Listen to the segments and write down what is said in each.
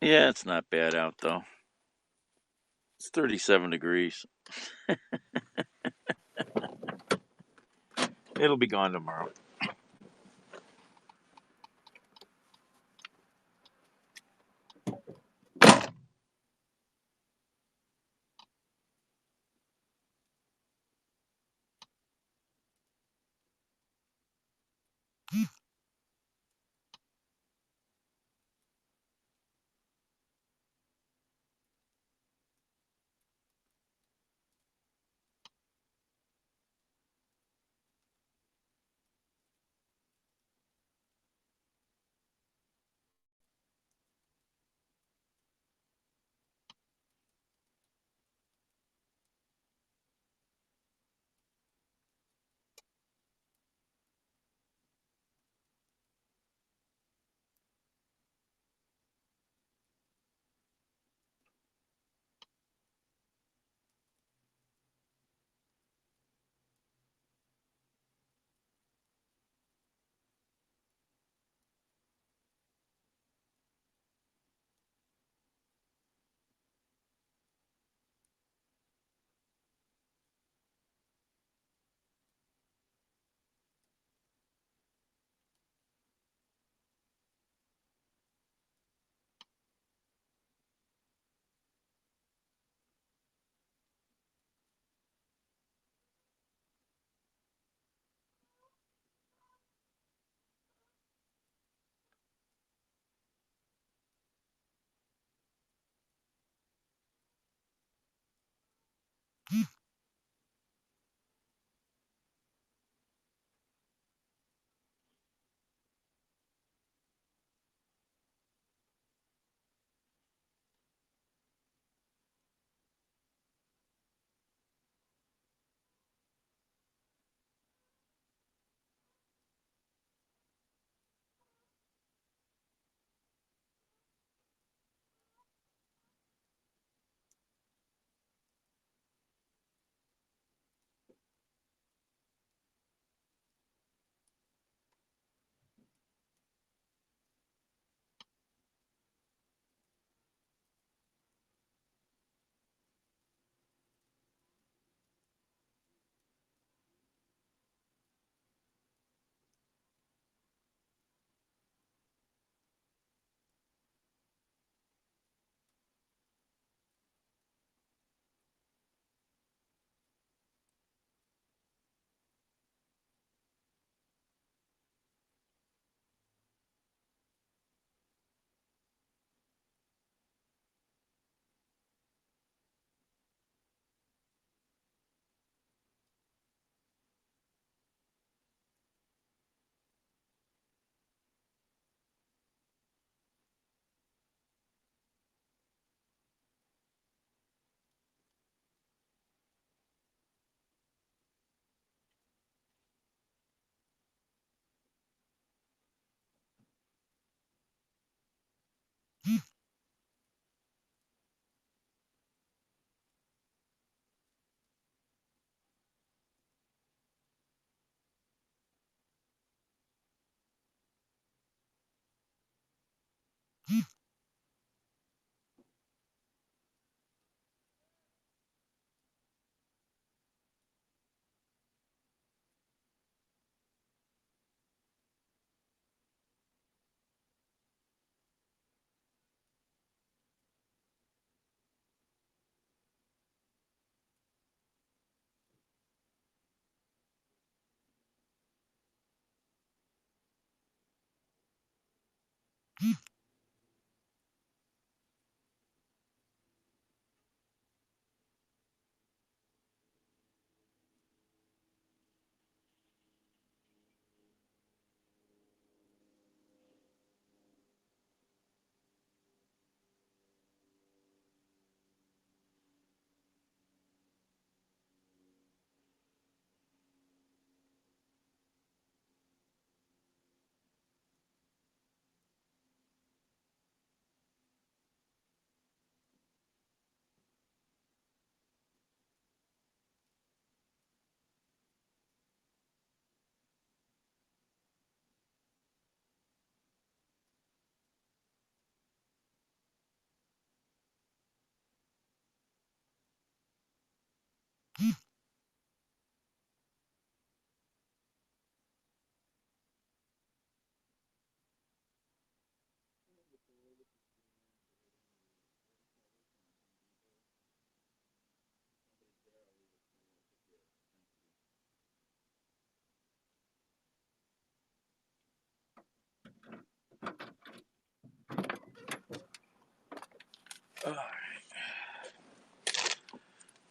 Yeah, it's not bad out though. It's 37 degrees. It'll be gone tomorrow.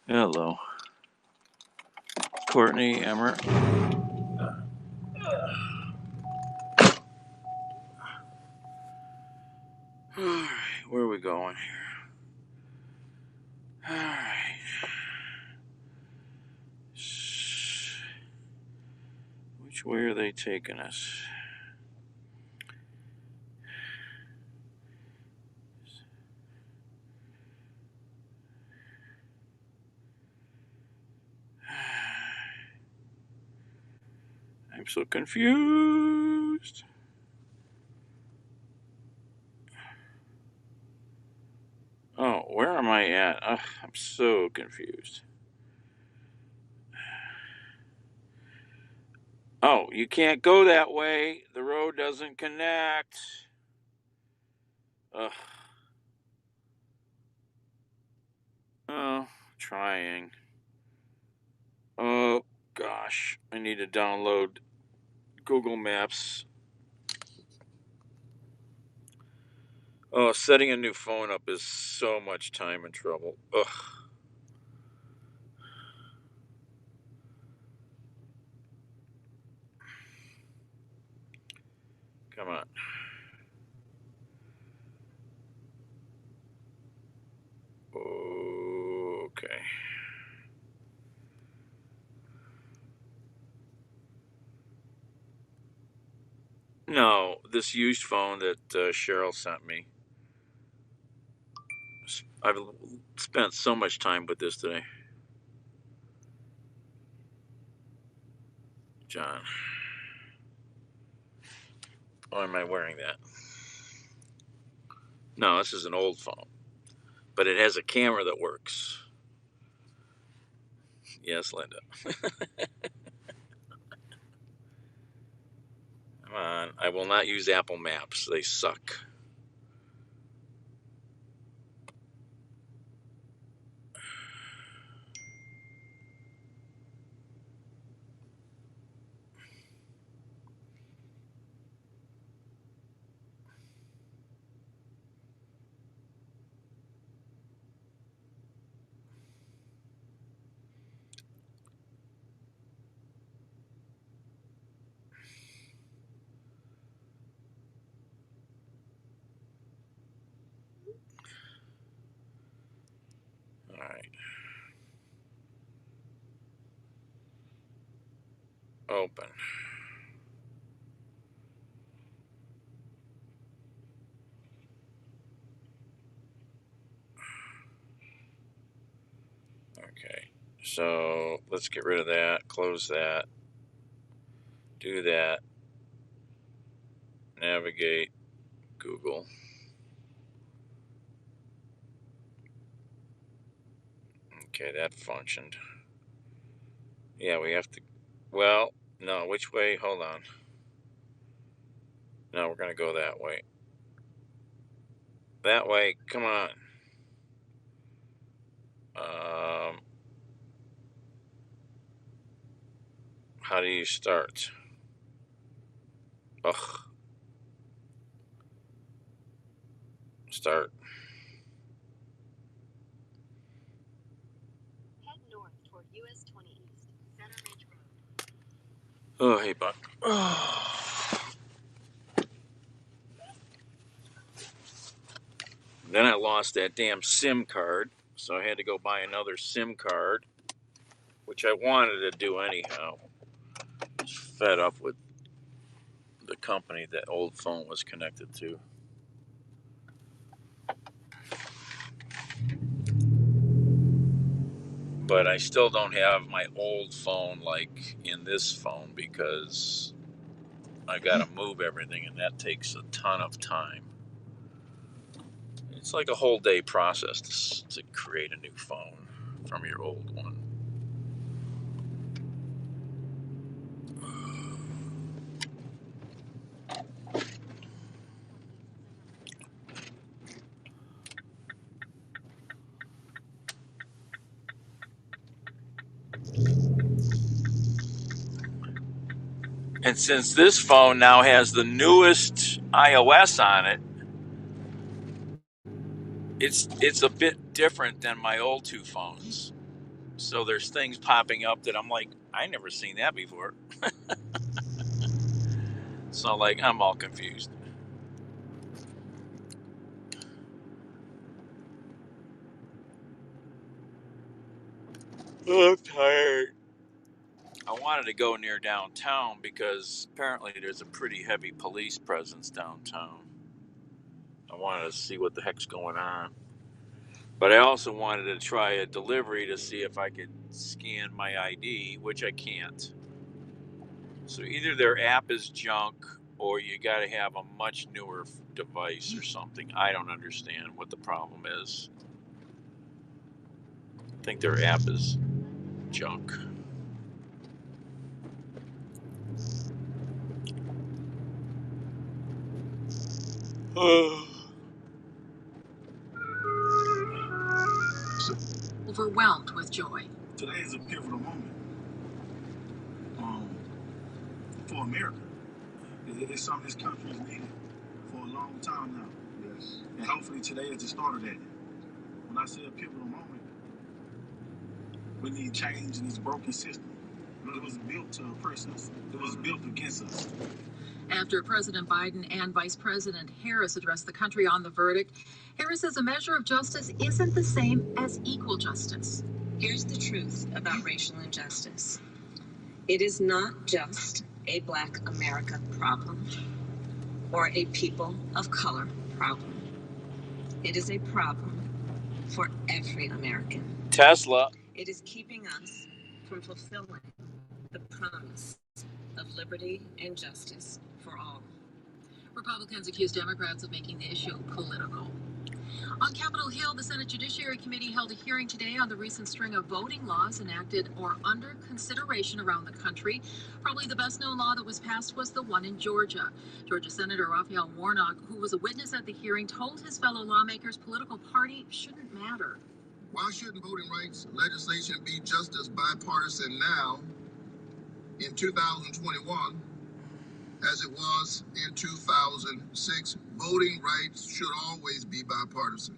Hello. Courtney Emmer. Alright, where are we going here? Alright. Which way are they taking us? I'm so confused. Oh, where am I at? Ugh, I'm so confused. Oh, you can't go that way. The road doesn't connect. Ugh. Oh, trying. Oh, gosh. I need to download Google Maps. Oh, setting a new phone up is so much time and trouble. Ugh. Come on. Okay. No, this used phone that Cheryl sent me. I've spent so much time with this today. John. Why am I wearing that? No, this is an old phone. But it has a camera that works. Yes, Linda. Come on. I will not use Apple Maps. They suck. All right. Open. Okay. So let's get rid of that. Close that. Do that. Navigate. Google. Okay, that functioned. Yeah, we have to. Well, no, which way? Hold on. No, we're going to go that way. That way. Come on. How do you start? Ugh. Start. Head north toward US 20 East, Center Ridge Road. Oh, hey, Buck. Oh. Then I lost that damn SIM card, so I had to go buy another SIM card, which I wanted to do anyhow. Just fed up with the company that old phone was connected to. But I still don't have my old phone like in this phone because I got to move everything, and that takes a ton of time. It's like a whole day process to create a new phone from your old one. And since this phone now has the newest iOS on it, it's a bit different than my old two phones. So there's things popping up that I'm like, I never seen that before. So like, I'm all confused. I'm tired. I wanted to go near downtown because apparently there's a pretty heavy police presence downtown. I wanted to see what the heck's going on. But I also wanted to try a delivery to see if I could scan my ID, which I can't. So either their app is junk or you got to have a much newer device or something. I don't understand what the problem is. I think their app is junk. Overwhelmed with joy. Today is a pivotal moment for America. It's something this country has needed for a long time now. Yes. And hopefully today is the start of that. When I say a pivotal moment, we need change in this broken system. It was built to oppress us. It was built against us. After President Biden and Vice President Harris addressed the country on the verdict, Harris says a measure of justice isn't the same as equal justice. Here's the truth about racial injustice. It is not just a Black America problem or a people of color problem. It is a problem for every American. Tesla. It is keeping us from fulfilling the promise of liberty and justice for all. Republicans accuse Democrats of making the issue political. On Capitol Hill, the Senate Judiciary Committee held a hearing today on the recent string of voting laws enacted or under consideration around the country. Probably the best known law that was passed was the one in Georgia. Georgia Senator Raphael Warnock, who was a witness at the hearing, told his fellow lawmakers political party shouldn't matter. Why shouldn't voting rights legislation be just as bipartisan now in 2021 as it was in 2006? Voting rights should always be bipartisan.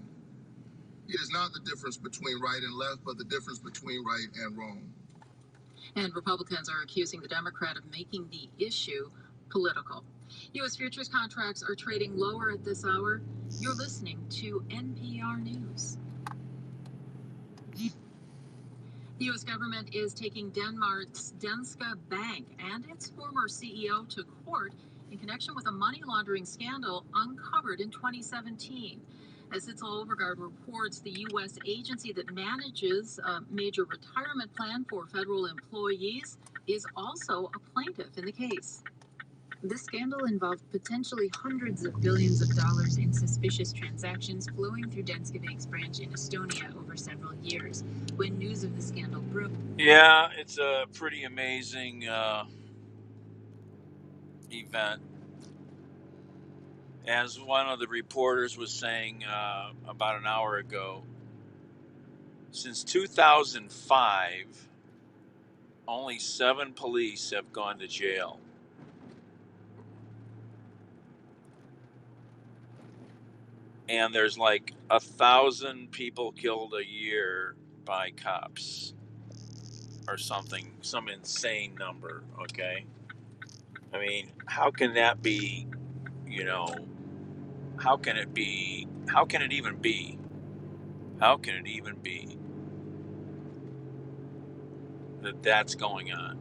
It is not the difference between right and left, but the difference between right and wrong. And Republicans are accusing the Democrat of making the issue political. U.S. futures contracts are trading lower at this hour. You're listening to NPR News. The U.S. government is taking Denmark's Danske Bank and its former CEO to court in connection with a money laundering scandal uncovered in 2017. As Sitzel Overgaard reports, the U.S. agency that manages a major retirement plan for federal employees is also a plaintiff in the case. This scandal involved potentially hundreds of billions of dollars in suspicious transactions flowing through Danske Bank's branch in Estonia over several years. When news of the scandal broke... Yeah, it's a pretty amazing event. As one of the reporters was saying about an hour ago, since 2005, only 7 police have gone to jail. And there's like 1,000 people killed a year by cops or something, some insane number, okay? I mean, how can that be, how can it be, how can it even be that that's going on,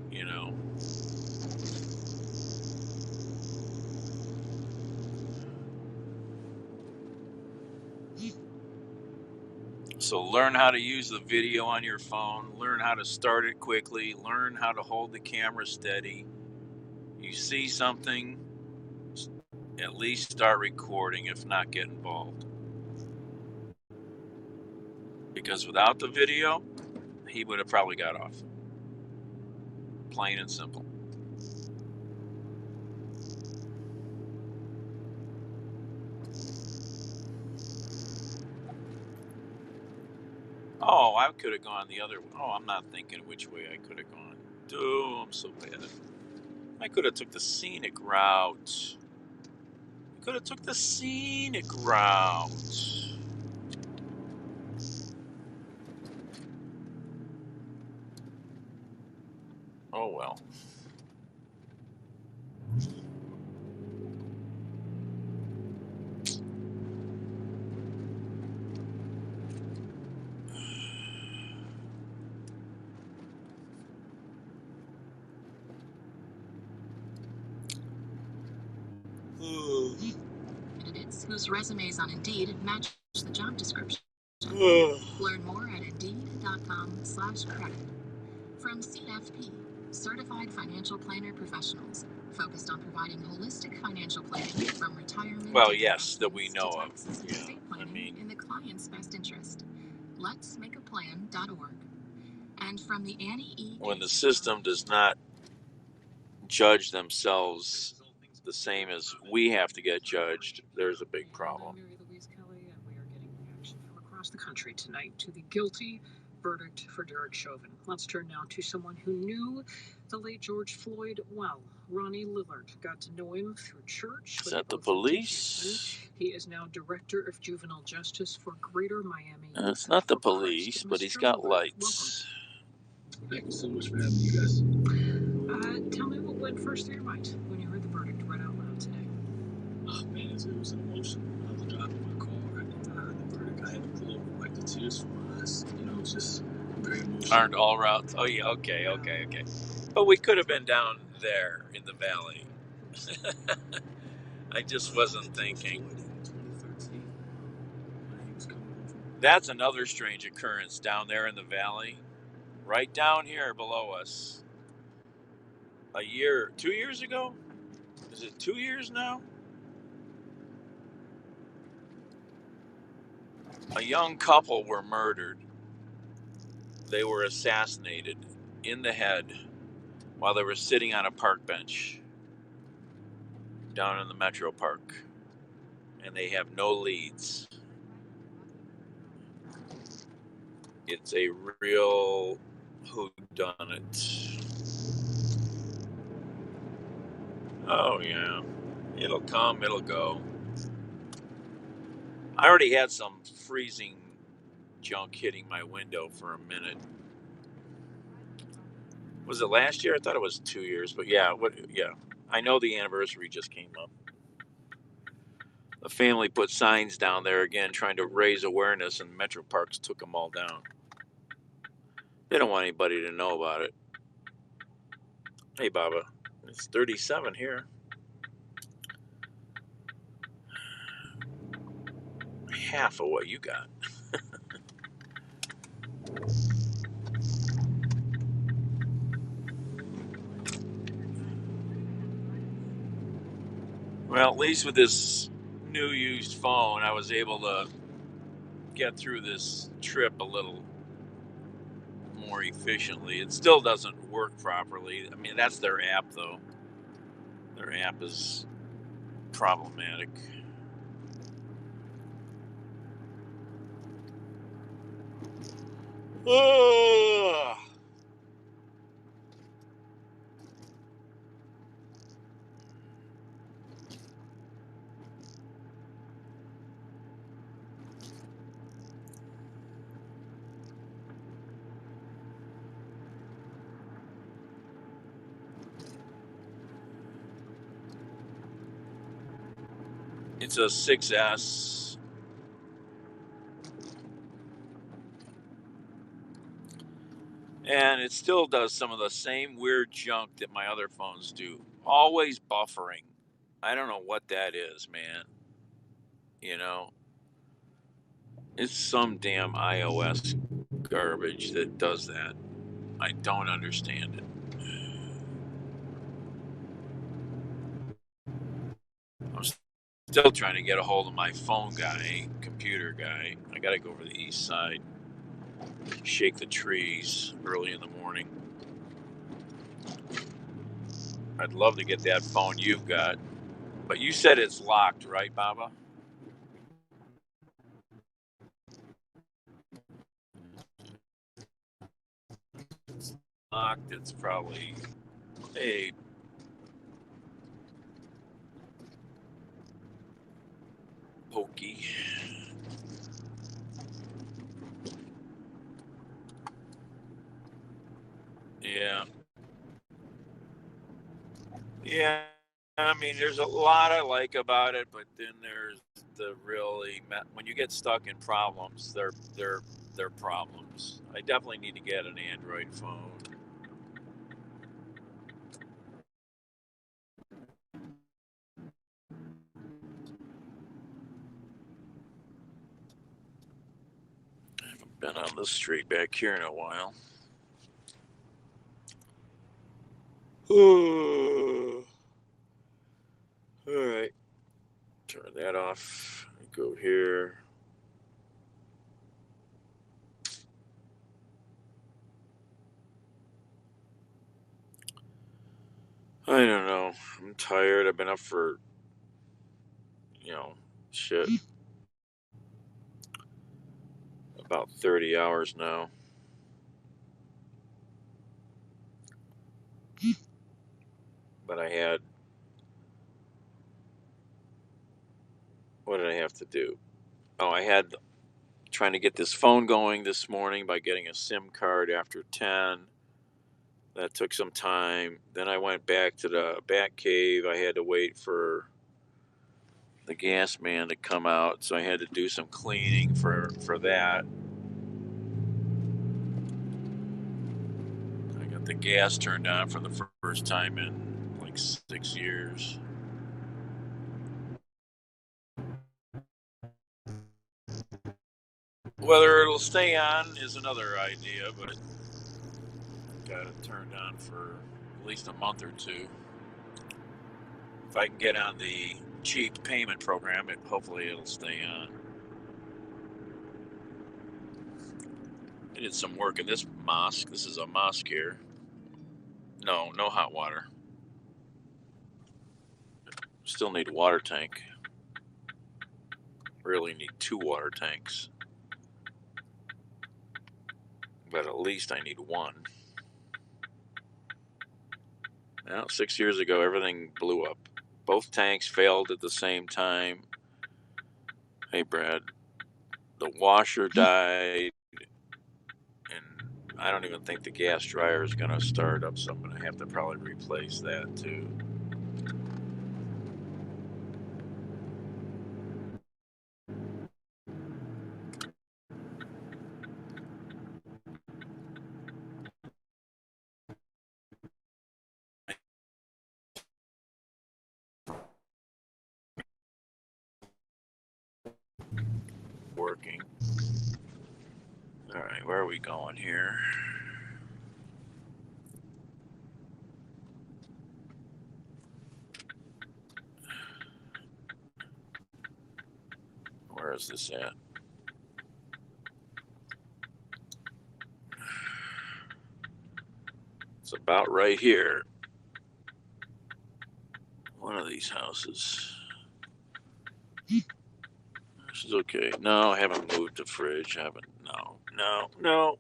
So learn how to use the video on your phone, learn how to start it quickly, learn how to hold the camera steady. You see something, at least start recording, if not get involved. Because without the video, he would have probably got off. Plain and simple. Oh, I could have gone the other way. Oh, I'm not thinking which way I could have gone. Oh, I'm so bad. I could have took the scenic route. well. Candidates whose resumes on Indeed match the job description. Learn more at Indeed.com/credit. From CFP, Certified Financial Planner Professionals, focused on providing holistic financial planning from retirement. Well, to yes, that we investments know to of. taxes and Yeah, estate I planning mean, in the client's best interest. Let'smakeaplan.org. And from the Annie E. when the Davis system does not judge themselves the same as we have to get judged, there's a big problem. I'm Mary Louise Kelly, and we are getting reaction from across the country tonight to the guilty verdict for Derek Chauvin. Let's turn now to someone who knew the late George Floyd well. Ronnie Lillard got to know him through church. Is that the police? He is now Director of Juvenile Justice for Greater Miami. It's not the for Christ. police, but he's Mr. got Lillard, lights. Thank you so much for having me, you guys. Tell me what went first through your mind when you heard the verdict read out loud today. Oh man, it was an emotion. I was driving my car and I heard the verdict. I had to pull over, wipe the tears from my eyes. You know, it's just very emotional. Aren't all routes? Oh yeah, okay. But we could have been down there in the valley. I just wasn't thinking. 2013, when he was coming home from That's another strange occurrence down there in the valley, right down here below us. 2 years ago? Is it 2 years now? A young couple were murdered. They were assassinated in the head while they were sitting on a park bench down in the Metro Park. And they have no leads. It's a real whodunit. Oh yeah, it'll come, it'll go. I already had some freezing junk hitting my window for a minute. Was it last year? I thought it was 2 years, but yeah, I know the anniversary just came up. The family put signs down there again trying to raise awareness, and Metro Parks took them all down. They don't want anybody to know about it. Hey, Baba, it's 37 here. Half of what you got. Well, at least with this new used phone, I was able to get through this trip a little more efficiently. It still doesn't work properly. I mean, that's their app, though. Their app is problematic. Ugh. It's a 6S. And it still does some of the same weird junk that my other phones do. Always buffering. I don't know what that is, man. You know, it's some damn iOS garbage that does that. I don't understand it. I'm still trying to get a hold of my phone guy, computer guy. I got to go over to the east side, shake the trees early in the morning. I'd love to get that phone you've got. But you said it's locked, right, Baba? Locked, it's probably a pokey. Yeah. Yeah, I mean, there's a lot I like about it, but then there's the really when you get stuck in problems, they're problems. I definitely need to get an Android phone. I haven't been on the street back here in a while. All right, turn that off. Go here. I don't know. I'm tired. I've been up for, you know, shit, about 30 hours now. But I had, what did I have to do? Oh, I had trying to get this phone going this morning by getting a SIM card after 10. That took some time. Then I went back to the Bat Cave. I had to wait for the gas man to come out, so I had to do some cleaning for that. I got the gas turned on for the first time in like 6 years. Whether it'll stay on is another idea, but got it turned on for at least a month or two. If I can get on the cheap payment program, hopefully it'll stay on. I did some work in this mosque. This is a mosque here. No, no hot water. Still need a water tank. Really need 2 water tanks. But at least I need 1. Now, 6 years ago, everything blew up. Both tanks failed at the same time. Hey, Brad. The washer died, and I don't even think the gas dryer is going to start up, so I'm going to have to probably replace that too. Working. All right, where are we going here? Where is this at? It's about right here. One of these houses. This is okay. No, I haven't moved the fridge. I haven't. No.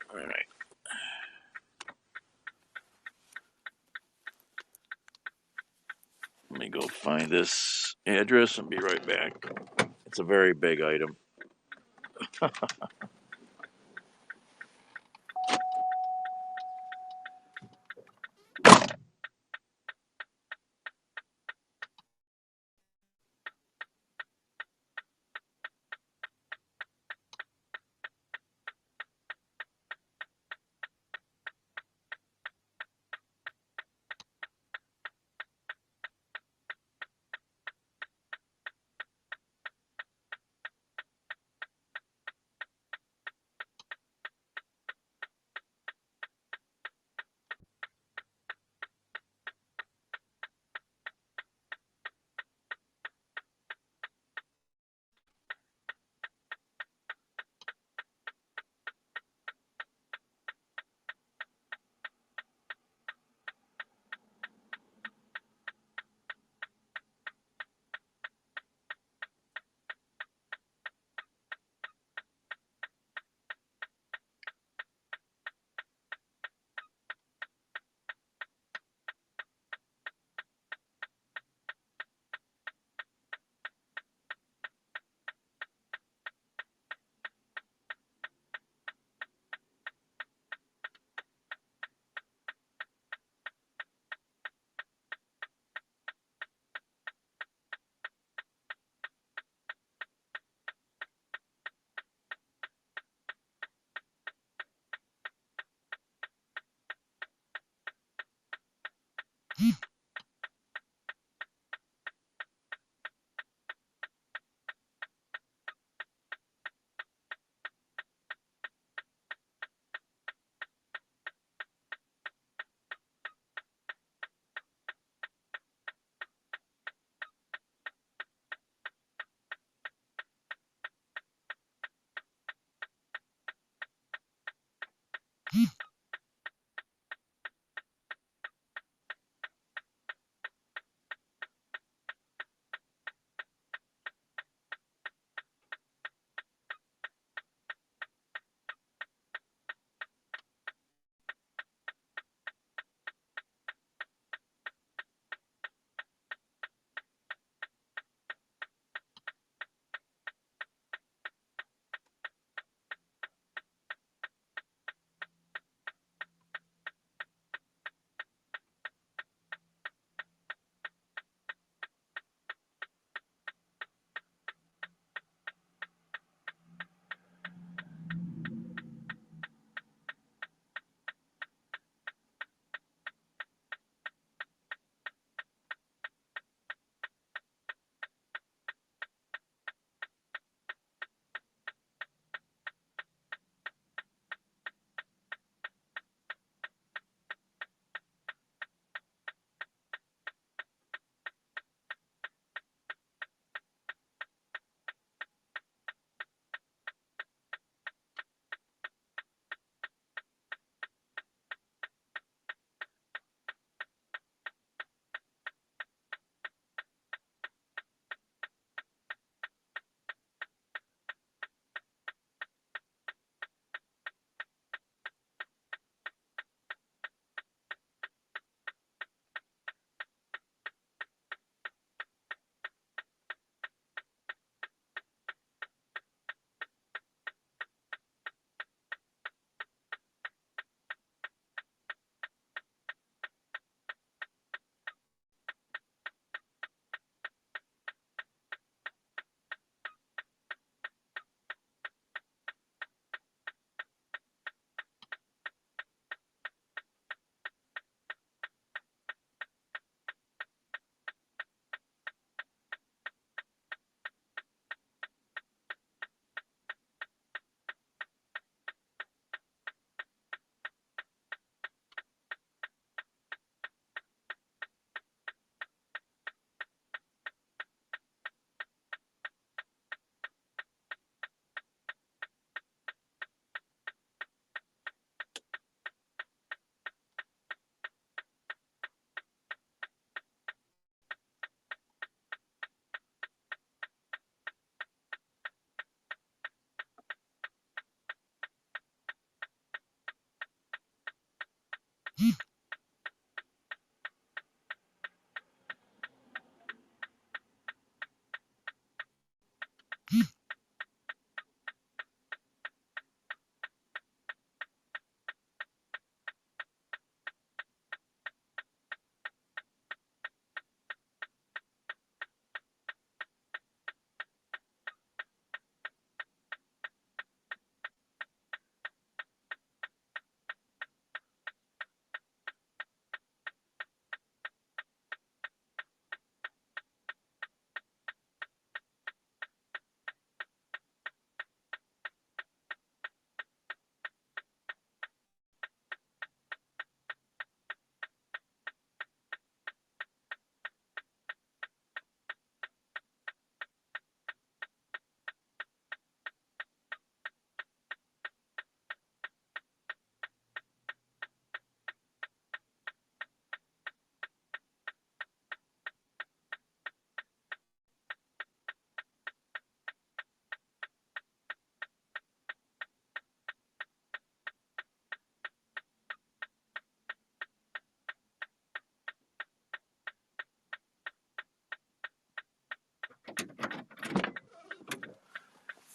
All right. Let me go find this address and be right back. It's a very big item.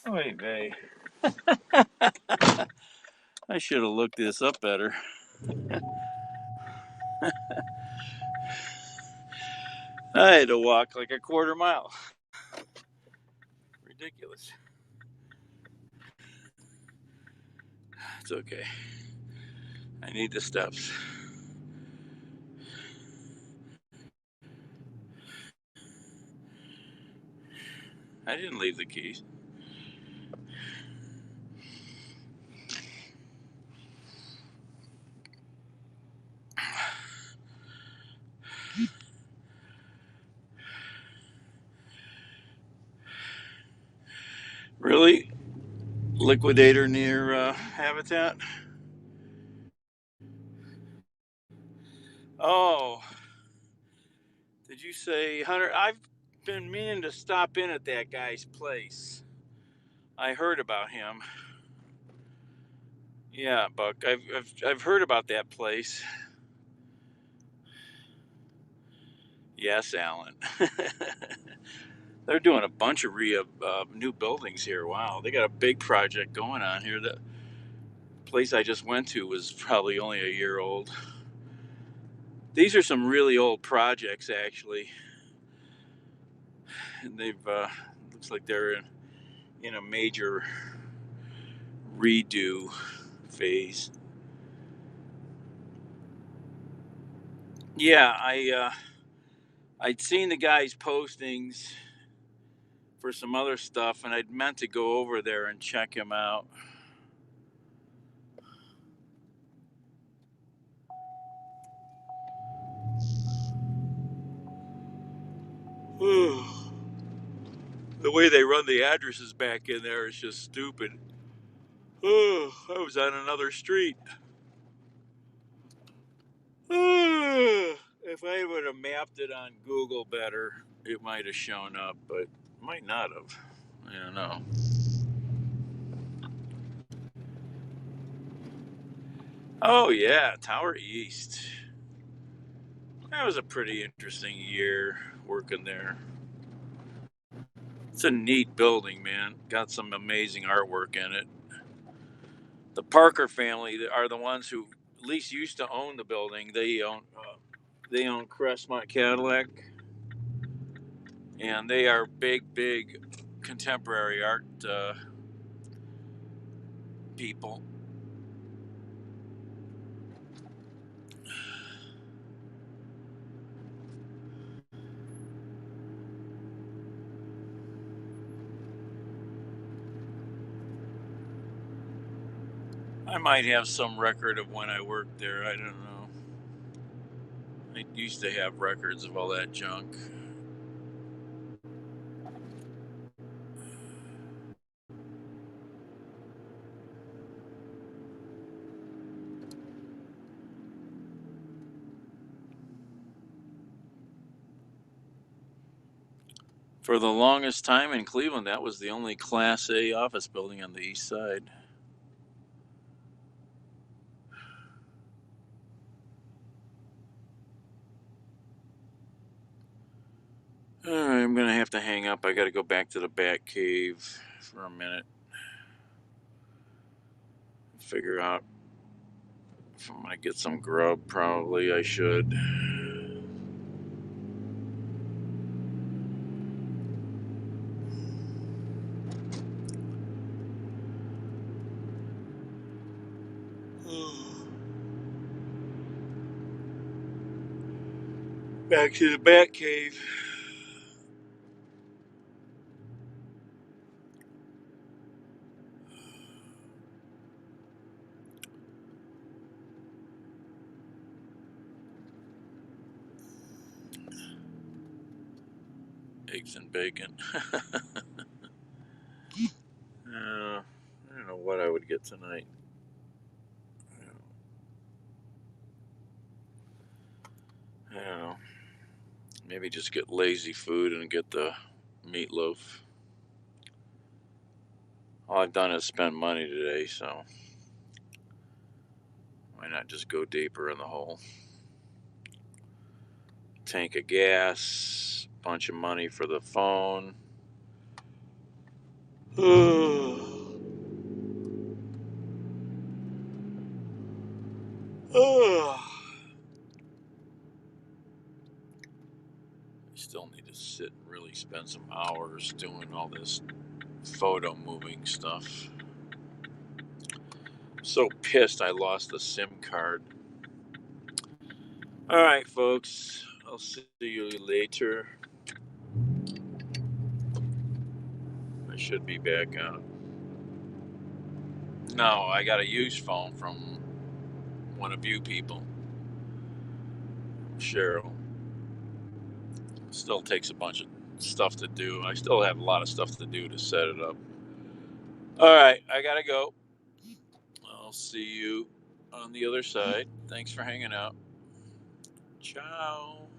Wait, babe. I should have looked this up better. I had to walk like a quarter mile. Ridiculous. It's okay. I need the steps. I didn't leave the keys. Really? Liquidator near Habitat? Oh, did you say Hunter? I've been meaning to stop in at that guy's place. I heard about him. Yeah, Buck. I've heard about that place. Yes, Alan. They're doing a bunch of new buildings here. Wow, they got a big project going on here. The place I just went to was probably only a year old. These are some really old projects, actually. And they've looks like they're in a major redo phase. Yeah, I'd seen the guy's postings for some other stuff, and I'd meant to go over there and check him out. The way they run the addresses back in there is just stupid. I was on another street. If I would have mapped it on Google better, it might have shown up, but might not have. I don't know. Oh yeah, Tower East. That was a pretty interesting year working there. It's a neat building, man. Got some amazing artwork in it. The Parker family are the ones who at least used to own the building. They own Crestmont Cadillac, and they are big contemporary art people. I might have some record of when I worked there. I don't know. I used to have records of all that junk. For the longest time in Cleveland, that was the only Class A office building on the east side. All right, I'm going to have to hang up. I got to go back to the Bat Cave for a minute. Figure out if I'm going to get some grub. Probably I should. Back to the Bat Cave. Eggs and bacon. I don't know what I would get tonight. I don't know. Maybe just get lazy food and get the meatloaf. All I've done is spend money today, so why not just go deeper in the hole? Tank of gas, bunch of money for the phone. I still need to sit and really spend some hours doing all this photo moving stuff. I'm so pissed I lost the SIM card. All right, folks. I'll see you later. I should be back on. No, I got a used phone from one of you people, Cheryl. Still takes a bunch of stuff to do. I still have a lot of stuff to do to set it up. All right, I gotta go. I'll see you on the other side. Thanks for hanging out. Ciao.